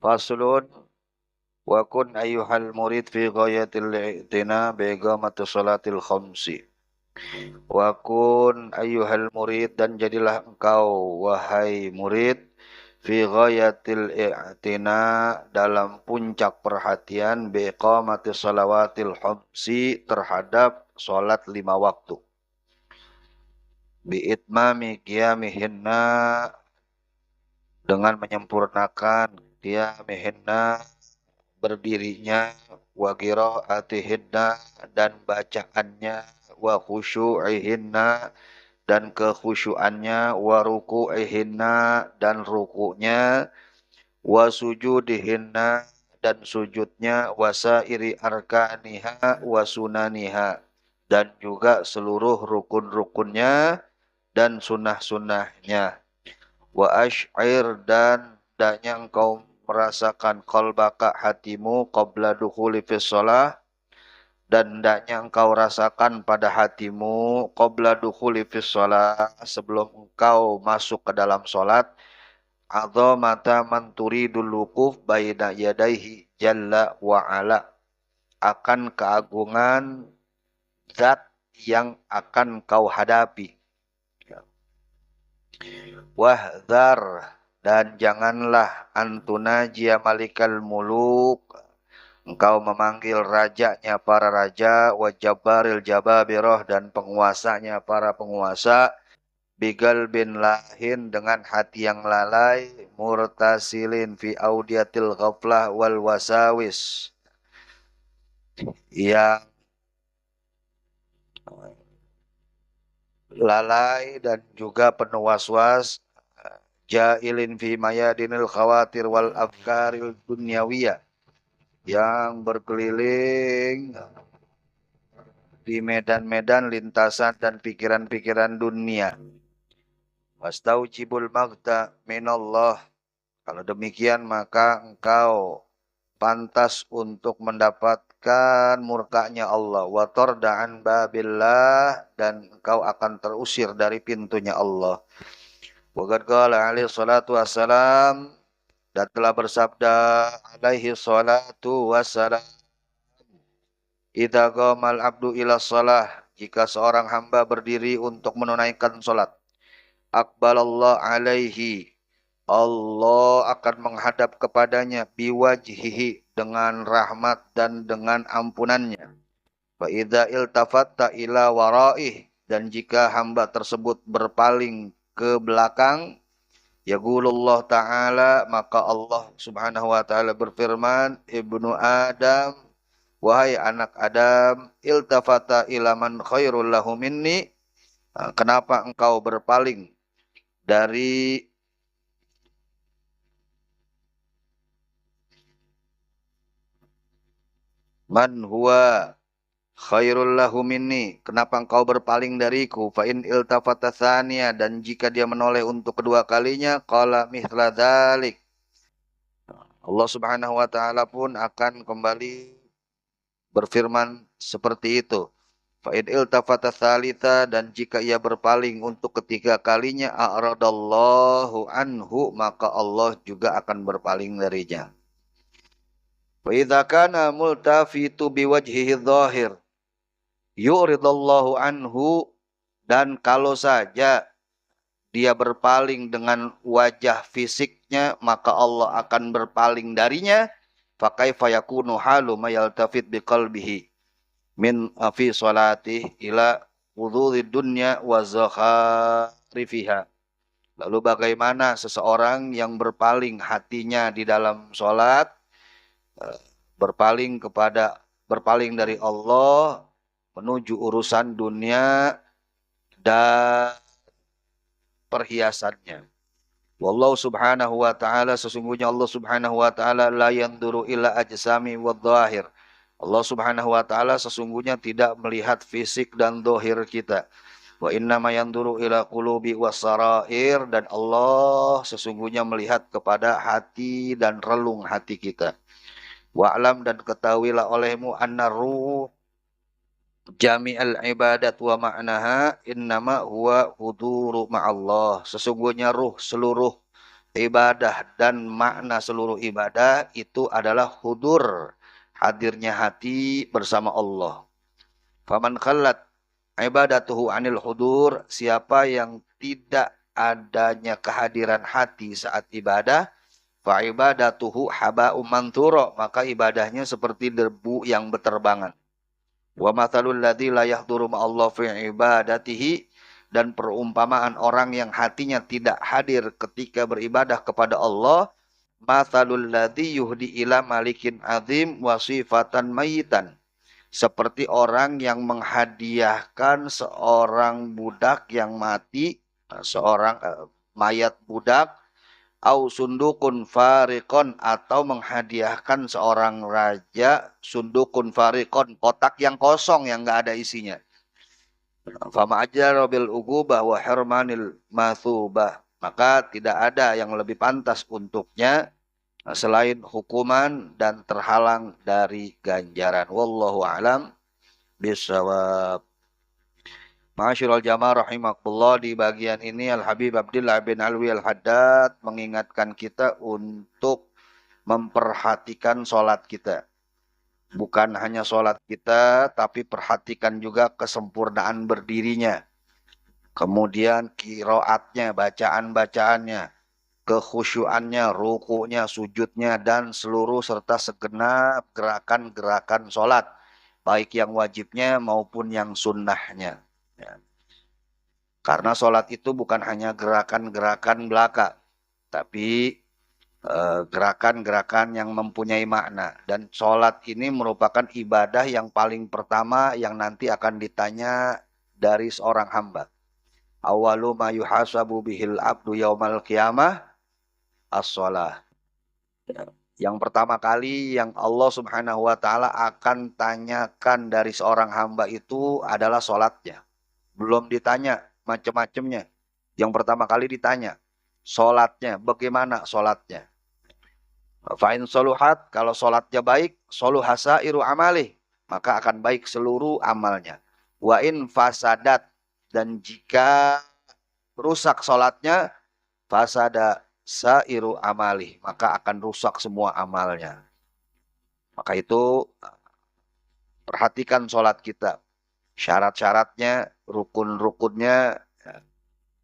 Faslun wa kun ayyuhal murid fi ghayatil i'tina bi iqamati salatil khamsi. Wa kun ayyuhal murid dan jadilah engkau wahai murid fi ghayatil i'tina dalam puncak perhatian bi iqamati salawatil khamsi terhadap salat 5 waktu. Bi itmami qiyamihinna dengan menyempurnakan qiyamihinna berdirinya wa qiraatihinna dan bacaannya wa khusyu'ihinna dan kekhusyuannya wa ruku'ihinna dan ruku'nya wa sujudihinna dan sujudnya wa sairi arkaniha wa sunaniha dan juga seluruh rukun-rukunnya dan sunnah-sunnahnya wa asy'ir dan hendaknya engkau merasakan qalbaka hatimu qabla dukhuli fis shalah dan hendaknya engkau rasakan pada hatimu qabla dukhuli fis shalah sebelum engkau masuk ke dalam salat azamata man turidul wuquf baina yadaihi jalla wa ala akan keagungan zat yang akan kau hadapi. Wahdhar dan janganlah antunajia malikal muluk engkau memanggil rajanya para raja wa jabbaril jababiroh dan penguasanya para penguasa bigal bin lahin dengan hati yang lalai murtasilin fi audiatil ghaflah wal wasawis yang lalai dan juga penuh waswas jailin fi mayadinil khawatir wal afkaril dunyawiyah yang berkeliling di medan-medan lintasan dan pikiran-pikiran dunia. Wastaujibul maghta minallah. Kalau demikian maka engkau pantas untuk mendapatkan murkanya Allah. Wa tarda'an babillah dan engkau akan terusir dari pintunya Allah. Wa qad qala alaihi salatu wassalam dan telah bersabda alaihi salatu wassalam idza qamal abdu ila shalah jika seorang hamba berdiri untuk menunaikan salat aqbalallah alaihi Allah akan menghadap kepadanya biwajhihi dengan rahmat dan dengan ampunannya. Fa idza iltafatta ila waraih dan jika hamba tersebut berpaling ke belakang yaqulullah ta'ala maka Allah Subhanahu wa taala berfirman ibnu Adam wahai anak Adam iltafata ila man khairul lahu minni kenapa engkau berpaling dari man huwa khairul lahu minni kenapa engkau berpaling dariku fa in iltafata tsaniya dan jika dia menoleh untuk kedua kalinya qala mithla dzalik Allah Subhanahu wa taala pun akan kembali berfirman seperti itu fa in iltafata tsalita dan jika ia berpaling untuk ketiga kalinya a'radallahu anhu maka Allah juga akan berpaling darinya. Wa idza kana multafitu biwajhihi dhahir yu'ridallahu anhu dan kalau saja dia berpaling dengan wajah fisiknya maka Allah akan berpaling darinya fa kaifa yakunu halu may yaltafit biqalbihi min fi salati ila wudhuri dunya wa zakharifiha. Lalu bagaimana seseorang yang berpaling hatinya di dalam salat berpaling dari Allah menuju urusan dunia dan perhiasannya. Wallahu subhanahu wa ta'ala sesungguhnya Allah subhanahu wa ta'ala la yanduru ila ajsami wa dhahir. Allah subhanahu wa ta'ala sesungguhnya tidak melihat fisik dan dohir kita. Wa innama yanduru ila qulubi wasarair dan Allah sesungguhnya melihat kepada hati dan relung hati kita. Wa'lam dan ketahuilah olehmu anna ruh jami'al ibadat wa ma'naha innama huwa huduru ma'allah. Sesungguhnya ruh seluruh ibadah dan makna seluruh ibadah itu adalah hudur, hadirnya hati bersama Allah. Faman khallat ibadatuhu anil hudur, siapa yang tidak adanya kehadiran hati saat ibadah, fa ibadatuhu haba'um manthura, maka ibadahnya seperti debu yang berterbangan. Wa mathalul ladzi la yahduru ma'allah fi ibadatihi, dan perumpamaan orang yang hatinya tidak hadir ketika beribadah kepada Allah, mathalul ladzi yuhdi ila malikin azim wa sifatan mayitan, seperti orang yang menghadiahkan seorang budak yang mati, seorang mayat budak, au sundukun farikon, atau menghadiahkan seorang raja sundukun farikon, kotak yang kosong yang nggak ada isinya. Fama aja robil ugu bahwa hermanil mathubah, maka tidak ada yang lebih pantas untuknya selain hukuman dan terhalang dari ganjaran. Wallahu alam bisawab. Ma'asyiral jamaah rahimakumullah, di bagian ini Al-Habib Abdullah bin Alwi Al-Haddad mengingatkan kita untuk memperhatikan sholat kita. Bukan hanya sholat kita, tapi perhatikan juga kesempurnaan berdirinya. Kemudian kiroatnya, bacaan-bacaannya, kekhusyuannya, rukunya, sujudnya, dan seluruh serta segenap gerakan-gerakan sholat, baik yang wajibnya maupun yang sunnahnya. Ya. Karena sholat itu bukan hanya gerakan-gerakan belaka, tapi gerakan-gerakan yang mempunyai makna. Dan sholat ini merupakan ibadah yang paling pertama yang nanti akan ditanya dari seorang hamba. Awalu ma yuhasabu bihil abdu yaumal qiyamah as-sholah. Yang pertama kali yang Allah Subhanahu wa Ta'ala akan tanyakan dari seorang hamba itu adalah sholatnya. Belum ditanya macam-macamnya. Yang pertama kali ditanya sholatnya, bagaimana sholatnya. Fa'in soluhat, kalau sholatnya baik, soluhasa iru amalih, maka akan baik seluruh amalnya. Wa'in fasadat, dan jika rusak sholatnya, fasada sairu amalih, maka akan rusak semua amalnya. Maka itu perhatikan sholat kita. Syarat-syaratnya, rukun-rukunnya,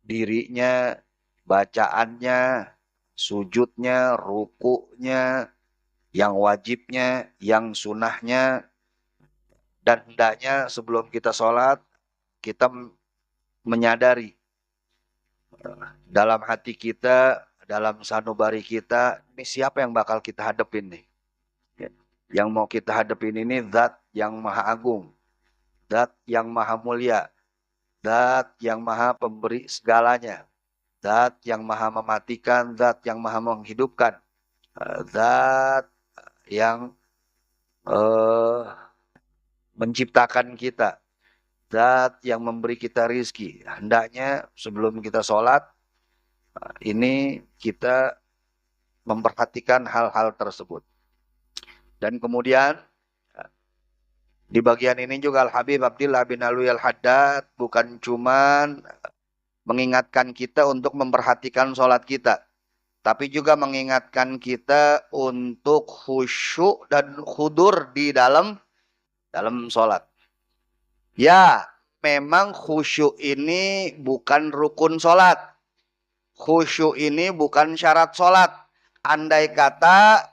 dirinya, bacaannya, sujudnya, rukunya, yang wajibnya, yang sunahnya. Dan hendaknya sebelum kita sholat, kita menyadari dalam hati kita, dalam sanubari kita, ini siapa yang bakal kita hadapin nih. Yang mau kita hadapin ini zat yang maha agung, zat yang maha mulia, zat yang maha pemberi segalanya, zat yang maha mematikan, zat yang maha menghidupkan, zat yang menciptakan kita, zat yang memberi kita rizki. Hendaknya sebelum kita sholat, ini kita memperhatikan hal-hal tersebut. Dan kemudian di bagian ini juga Al-Habib Abdullah bin Alwi Al-Haddad bukan cuman mengingatkan kita untuk memperhatikan sholat kita, tapi juga mengingatkan kita untuk khusyuk dan khudur di dalam sholat. Ya, memang khusyuk ini bukan rukun sholat. Khusyuk ini bukan syarat sholat. Andai kata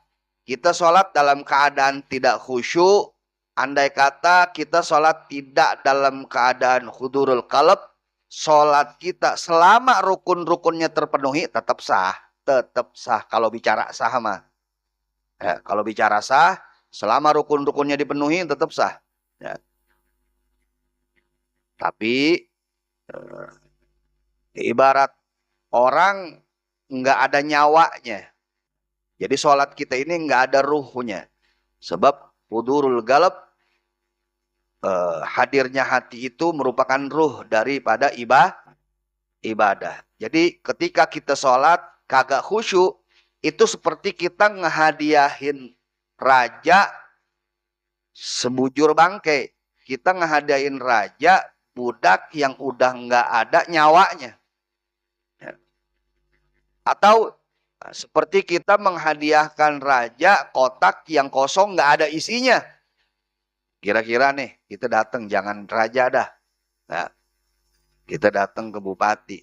kita sholat dalam keadaan tidak khusyuk, andai kata kita sholat tidak dalam keadaan hudurul qalb, sholat kita selama rukun-rukunnya terpenuhi tetap sah. Tetap sah kalau bicara sah mah. Ya, kalau bicara sah, selama rukun-rukunnya dipenuhi tetap sah. Ya. Tapi ibarat orang nggak ada nyawanya. Jadi sholat kita ini nggak ada ruhnya. Sebab hudurul qalb, hadirnya hati itu merupakan ruh daripada ibadah. Jadi ketika kita sholat kagak khusyuk, itu seperti kita ngehadiahin raja sebujur bangkai. Kita ngehadiahin raja budak yang udah nggak ada nyawanya. Atau Seperti kita menghadiahkan raja kotak yang kosong nggak ada isinya. Kira-kira nih, kita datang jangan raja dah. Nah, kita datang ke bupati.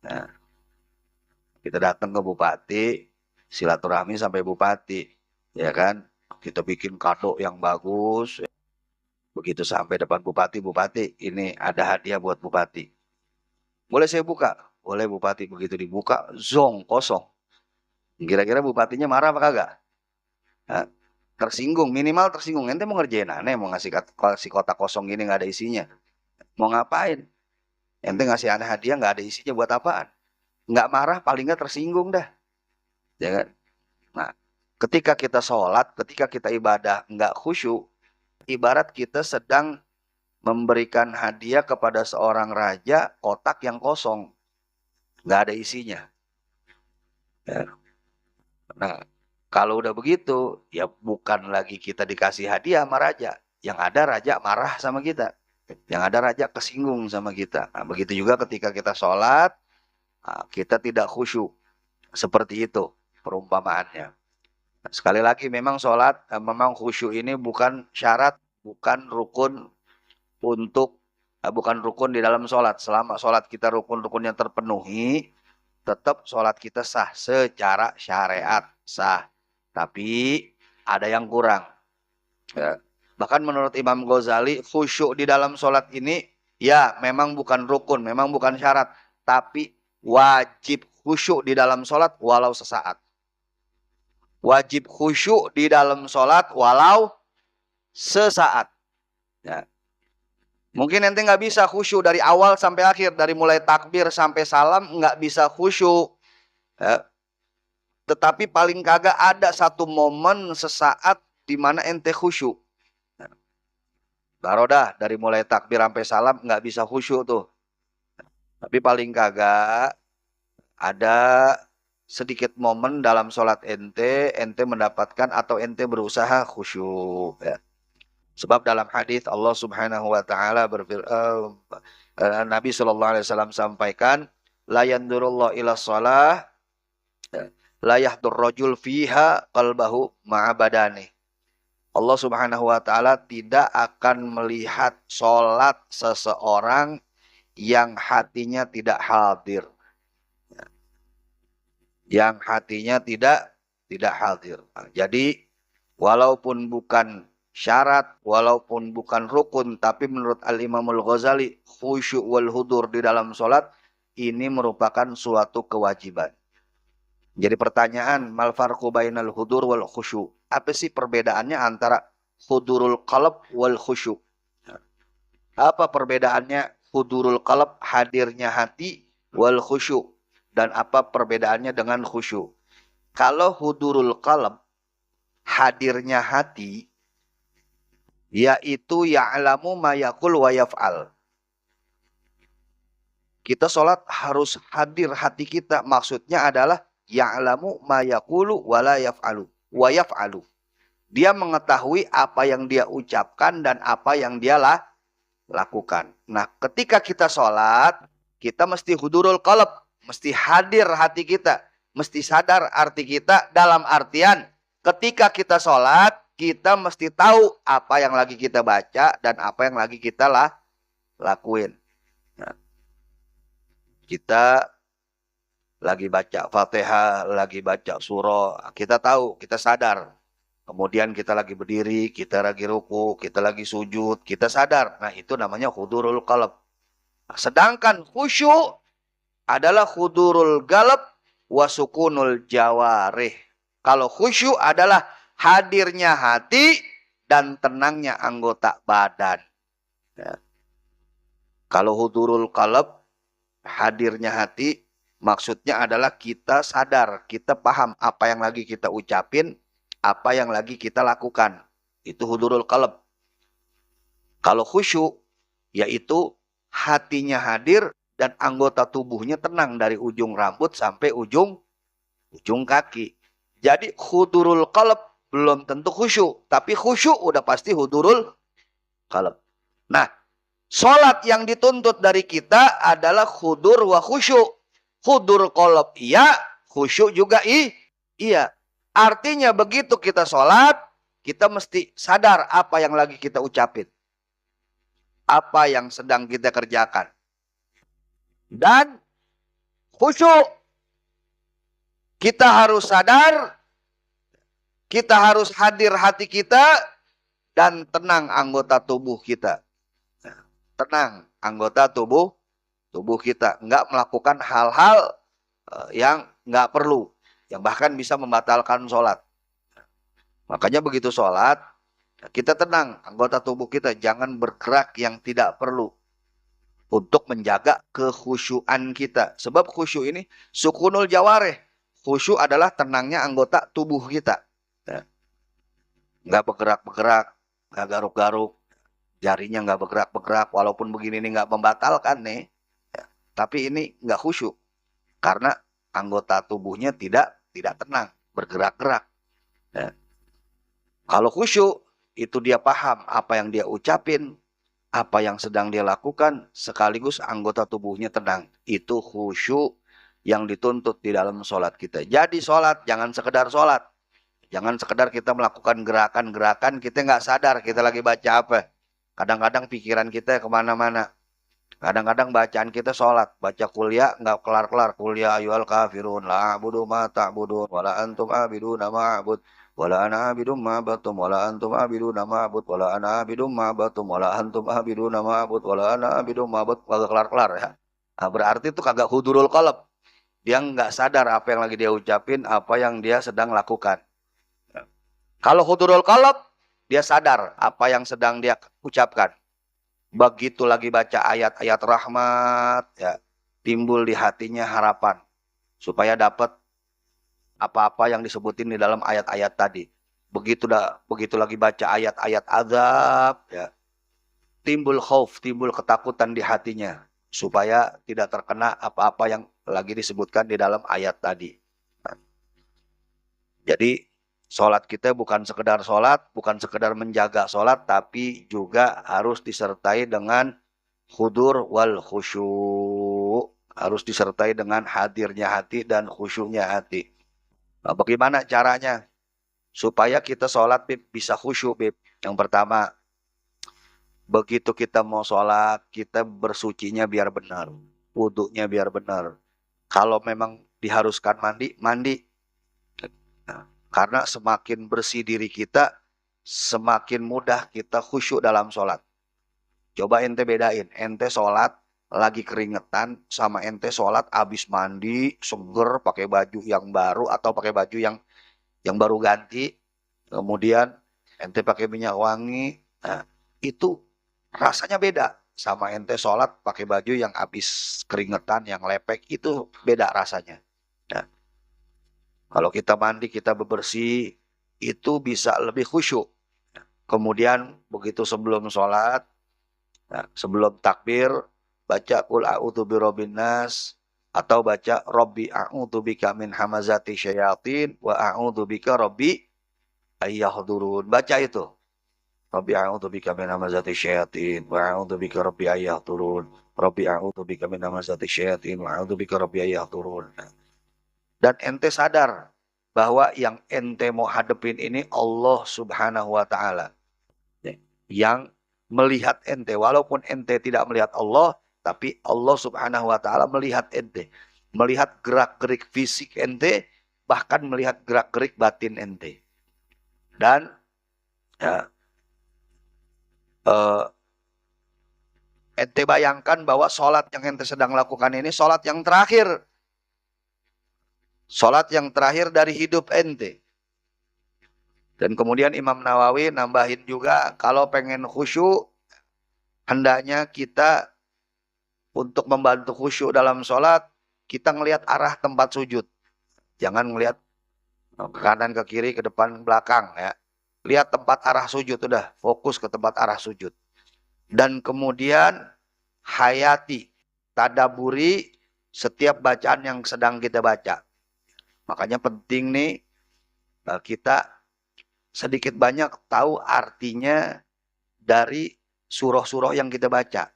Nah, kita datang ke bupati, silaturahmi sampai bupati, ya kan? Kita bikin kado yang bagus. Begitu sampai depan bupati, bupati, ini ada hadiah buat bupati. Boleh saya buka? Boleh bupati. Begitu dibuka, zong, kosong. Kira-kira bupatinya marah apa kagak? Nah, tersinggung, minimal tersinggung. Ente mau ngerjain aneh, mau ngasih kotak kosong gini nggak ada isinya. Mau ngapain? Ente ngasih aneh hadiah nggak ada isinya buat apaan? Nggak marah, paling nggak tersinggung dah. Ya kan? Nah, ketika kita sholat, ketika kita ibadah nggak khusyuk, ibarat kita sedang memberikan hadiah kepada seorang raja kotak yang kosong, nggak ada isinya. Ya. Nah, kalau udah begitu, ya bukan lagi kita dikasih hadiah sama raja. Yang ada raja marah sama kita. Yang ada raja kesinggung sama kita. Nah, begitu juga ketika kita sholat, kita tidak khusyuk. Seperti itu perumpamaannya. Nah, sekali lagi memang sholat, memang khusyuk ini bukan syarat, bukan rukun untuk, bukan rukun di dalam sholat. Selama sholat kita rukun-rukunnya terpenuhi, tetap sholat kita sah secara syariat, sah. Tapi ada yang kurang. Ya. Bahkan menurut Imam Ghazali, khusyuk di dalam sholat ini, ya memang bukan rukun, memang bukan syarat. Tapi wajib khusyuk di dalam sholat walau sesaat. Wajib khusyuk di dalam sholat walau sesaat. Ya. Mungkin ente nggak bisa khusyuk dari awal sampai akhir, dari mulai takbir sampai salam nggak bisa khusyuk. Ya. Tetapi paling kagak ada satu momen sesaat di mana ente khusyuk. Ya. Taruh dah dari mulai takbir sampai salam nggak bisa khusyuk tuh. Tapi paling kagak ada sedikit momen dalam sholat ente mendapatkan atau ente berusaha khusyuk. Ya. Sebab dalam hadis Allah Subhanahu wa taala Nabi sallallahu alaihi wasallam sampaikan, la yandurullah ila shalah la yahdur rajul fiha qalbahu ma'a badani. Allah Subhanahu wa taala tidak akan melihat salat seseorang yang hatinya tidak hadir. Yang hatinya tidak hadir. Nah, jadi walaupun bukan syarat, walaupun bukan rukun, tapi menurut Al-Imamul Ghazali, khusyuk wal hudur di dalam sholat, ini merupakan suatu kewajiban. Jadi pertanyaan, mal farqu bainal hudur wal khusyuk? Apa sih perbedaannya antara hudurul qalb wal khusyuk? Apa perbedaannya hudurul qalb, hadirnya hati, wal khusyuk? Dan apa perbedaannya dengan khusyuk? Kalau hudurul qalb, hadirnya hati, yaitu ya'lamu ma yaqul wa yaf'al. Kita sholat harus hadir hati kita. Maksudnya adalah ya'lamu ma yaqulu wa la yaf'alu. Wa yaf'alu. Dia mengetahui apa yang dia ucapkan dan apa yang dia lakukan. Nah, ketika kita sholat, kita mesti hudurul qalb. Mesti hadir hati kita. Mesti sadar arti kita dalam artian ketika kita sholat, kita mesti tahu apa yang lagi kita baca dan apa yang lagi kita lakuin. Nah, kita lagi baca Fatihah, lagi baca surah, kita tahu, kita sadar. Kemudian kita lagi berdiri, kita lagi ruku, kita lagi sujud, kita sadar. Nah, itu namanya hudurul qalb. Sedangkan khusyuk adalah hudurul qalb wa sukunul jawarih. Kalau khusyuk adalah hadirnya hati dan tenangnya anggota badan. Ya. Kalau hudurul qalb, hadirnya hati, maksudnya adalah kita sadar, kita paham apa yang lagi kita ucapin, apa yang lagi kita lakukan. Itu hudurul qalb. Kalau khusyuk, yaitu hatinya hadir dan anggota tubuhnya tenang dari ujung rambut sampai ujung kaki. Jadi hudurul qalb belum tentu khusyuk, tapi khusyuk udah pasti hudurul qalb. Nah, sholat yang dituntut dari kita adalah hudur wa khusyuk. Hudur qalb iya, Khusyuk juga iya. Artinya begitu kita sholat, kita mesti sadar apa yang lagi kita ucapin. Apa yang sedang kita kerjakan. Dan khusyuk. Kita harus sadar, kita harus hadir hati kita, dan tenang anggota tubuh kita. Tenang anggota tubuh kita. Nggak melakukan hal-hal yang nggak perlu. Yang bahkan bisa membatalkan sholat. Makanya begitu sholat, kita tenang anggota tubuh kita. Jangan bergerak yang tidak perlu. Untuk menjaga kekhusyuan kita. Sebab khusyuk ini sukunul jawareh. Khusyuk adalah tenangnya anggota tubuh kita. Nggak bergerak-bergerak, nggak garuk-garuk, jarinya nggak bergerak-bergerak. Walaupun begini ini nggak membatalkan nih, tapi ini nggak khusyuk karena anggota tubuhnya tidak tenang, bergerak-gerak. Kalau khusyuk itu dia paham apa yang dia ucapin, apa yang sedang dia lakukan, sekaligus anggota tubuhnya tenang. Itu khusyuk yang dituntut di dalam sholat kita. Jadi sholat jangan sekedar sholat. Jangan sekedar kita melakukan gerakan-gerakan, kita nggak sadar kita lagi baca apa. Kadang-kadang pikiran kita kemana-mana. Kadang-kadang bacaan kita sholat. Baca kuliah nggak kelar-kelar. Kuliah ayyuhal kafirun. La abudu ma ta'budun. Wala antum abiduna ma'abud. Wala ana abidum ma'abatum. Wala antum abiduna ma'abud. Wala ana abidum ma'abatum. Wala antum abiduna ma'abud. Wala ana abidum ma'abud. Kagak kelar-kelar ya. Nah, berarti itu kagak hudurul qalb. Dia nggak sadar apa yang lagi dia ucapin, apa yang dia sedang lakukan. Kalau hudurul qalb, dia sadar apa yang sedang dia ucapkan. Begitu lagi baca ayat-ayat rahmat, ya, timbul di hatinya harapan. Supaya dapat apa-apa yang disebutin di dalam ayat-ayat tadi. Begitu lagi baca ayat-ayat azab, ya, timbul khauf, timbul ketakutan di hatinya. Supaya tidak terkena apa-apa yang lagi disebutkan di dalam ayat tadi. Jadi sholat kita bukan sekedar sholat, bukan sekedar menjaga sholat, tapi juga harus disertai dengan hudur wal khusyuk. Harus disertai dengan hadirnya hati dan khusyuknya hati. Nah, bagaimana caranya? Supaya kita sholat, Bib, bisa khusyuk, Bib. Yang pertama, begitu kita mau sholat, kita bersucinya biar benar. Wudhunya biar benar. Kalau memang diharuskan mandi, mandi. Nah, karena semakin bersih diri kita, semakin mudah kita khusyuk dalam sholat. Coba ente bedain, ente sholat lagi keringetan sama ente sholat abis mandi, seger, pakai baju yang baru atau pakai baju yang baru ganti, kemudian ente pakai minyak wangi, nah, itu rasanya beda sama ente sholat pakai baju yang abis keringetan, yang lepek, itu beda rasanya. Nah, kalau kita mandi, kita bebersih, itu bisa lebih khusyuk. Kemudian begitu sebelum sholat, nah, sebelum takbir, baca Qul a'udzu birabbin nas, atau baca Rabbi a'udzu bika min hamazati syayatin wa a'udzu bika rabbi ayyahdurun. Baca itu. Rabbi a'udzu bika min hamazati syayatin wa a'udzu bika rabbi ayyahdurun. Rabbi a'udzu bika min hamazati syayatin wa a'udzu bika rabbi ayyahdurun. Dan ente sadar bahwa yang ente mau hadepin ini Allah Subhanahu wa Ta'ala. Yang melihat ente. Walaupun ente tidak melihat Allah, tapi Allah Subhanahu wa Ta'ala melihat ente. Melihat gerak-gerik fisik ente, bahkan melihat gerak-gerik batin ente. Dan ya, ente bayangkan bahwa sholat yang ente sedang lakukan ini sholat yang terakhir. Sholat yang terakhir dari hidup ente. Dan kemudian Imam Nawawi nambahin juga, kalau pengen khusyuk, hendaknya kita untuk membantu khusyuk dalam sholat, kita ngelihat arah tempat sujud. Jangan ngelihat ke kanan, ke kiri, ke depan, belakang, ya. Lihat tempat arah sujud, udah fokus ke tempat arah sujud. Dan kemudian hayati, tadaburi setiap bacaan yang sedang kita baca. Makanya penting nih kita sedikit banyak tahu artinya dari surah-surah yang kita baca.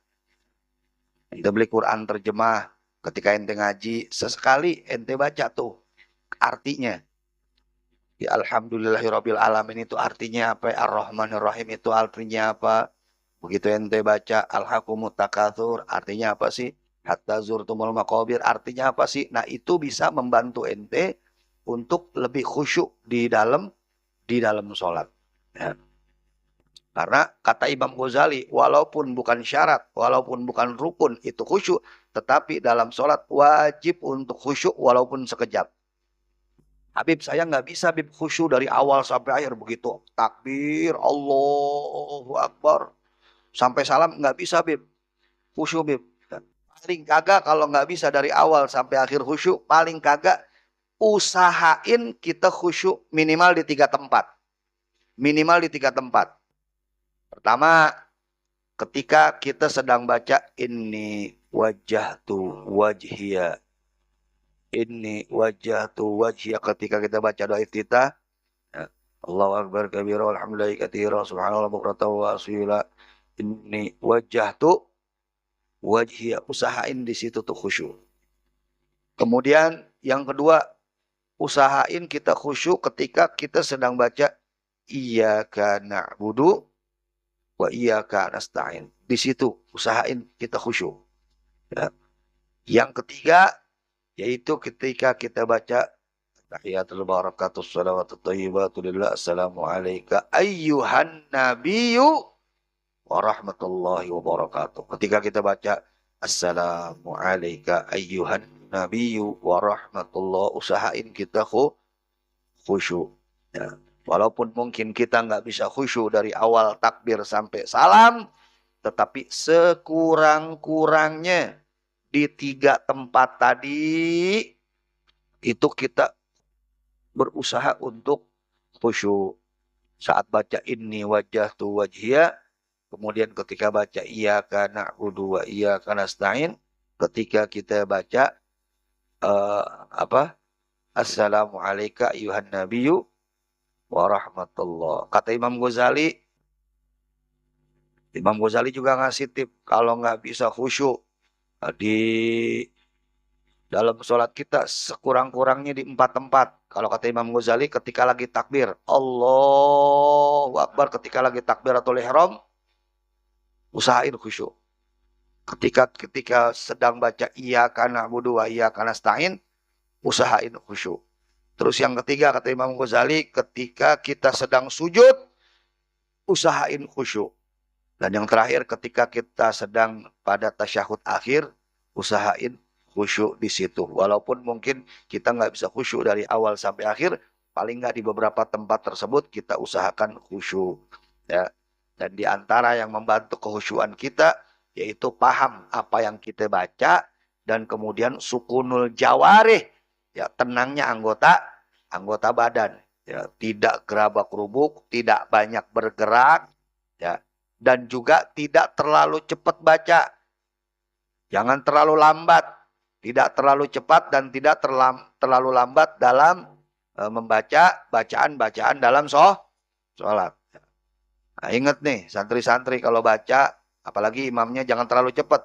Kita beli Quran terjemah, ketika ente ngaji, sesekali ente baca tuh. artinya. Ya, Alhamdulillahirabbil alamin itu artinya apa? Ar-Rahmanir-Rahim itu artinya apa? Begitu ente baca Alhaqumut Takatsur, artinya apa sih? Hatta zurtumul maqabir, artinya apa sih? Nah, itu bisa membantu ente untuk lebih khusyuk di dalam sholat. Ya. Karena kata Imam Ghazali, walaupun bukan syarat, walaupun bukan rukun, itu khusyuk. Tetapi dalam sholat wajib untuk khusyuk walaupun sekejap. Habib, saya nggak bisa Habib khusyuk dari awal sampai akhir begitu. Takbir, Allahu Akbar. Sampai salam nggak bisa Habib. Khusyuk Habib. Paling kagak kalau nggak bisa dari awal sampai akhir khusyuk. Paling kagak usahain kita khusyuk minimal di 3 tempat. Minimal di 3 tempat. Pertama, ketika kita sedang baca ini wajjahtu wajhiya. Ini wajjahtu wajhiya, ketika kita baca doa iftitah. Ya. Allahu akbar kabira walhamdulillahi katsira subhanallah bukratan wa asila. Ini wajjahtu wajhiya. Usahain di situ tuh khusyuk. Kemudian yang kedua, usahain kita khusyuk ketika kita sedang baca iyyaka na'budu wa iyyaka nasta'in. Di situ usahain kita khusyuk. Ya. Yang ketiga yaitu ketika kita baca tahiyatul barakatus salawatut thayyibatu lillah assalamu alayka ayyuhan nabiyyu wa rahmatullahi wa barakatuh. Ketika kita baca assalamu alayka ayyuhan nabiyyu wa rahmatullah, usahain kita khusyuk. Ya. Walaupun mungkin kita nggak bisa khusyuk dari awal takbir sampai salam, tetapi sekurang-kurangnya di 3 tempat tadi itu kita berusaha untuk khusyuk. Saat baca ini wajjahtu wajhiya, kemudian ketika baca iyyaka na'budu wa iyyaka nasta'in, ketika kita baca assalamu alayka ayyuhan nabiyyu wa rahmatullah. Kata Imam Ghazali juga ngasih tip, kalau nggak bisa khusyuk di dalam sholat kita, sekurang-kurangnya di 4 tempat. Kalau kata Imam Ghazali, ketika lagi takbir Allahu Akbar, ketika lagi takbiratul ihram, usahain khusyuk. Ketika sedang baca iyyaka na'budu wa iyyaka nasta'in, usahain khusyuk. Terus yang ketiga kata Imam Ghazali, ketika kita sedang sujud, usahain khusyuk. Dan yang terakhir ketika kita sedang pada tasyahud akhir, usahain khusyuk di situ. Walaupun mungkin kita nggak bisa khusyuk dari awal sampai akhir, paling nggak di beberapa tempat tersebut kita usahakan khusyuk. Ya. Dan di antara yang membantu kekhusyuan kita, yaitu paham apa yang kita baca, dan kemudian sukunul jawarih, ya, tenangnya anggota badan, ya, tidak gerabak-gerubuk, tidak banyak bergerak, ya, dan juga tidak terlalu cepat baca. Jangan terlalu lambat, tidak terlalu cepat dan tidak terlalu lambat dalam membaca bacaan-bacaan dalam sholat. Nah, ingat nih, santri-santri kalau baca, apalagi imamnya jangan terlalu cepat,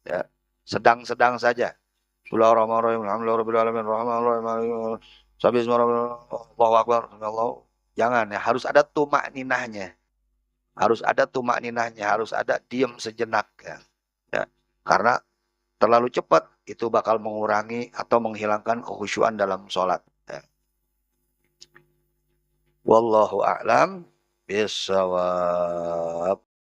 ya, sedang-sedang saja. Bismillahirrahmanirrahim. Alhamdulillahirabbil alamin. Arrahmanirrahim. Allahu akbar. Jangan, ya, harus ada tumak ninahnya. Harus ada tumak ninahnya, harus ada diam sejenak, ya. Ya. Karena terlalu cepat itu bakal mengurangi atau menghilangkan kekhusyuan dalam sholat. Ya. Wallahu a'lam bishawab.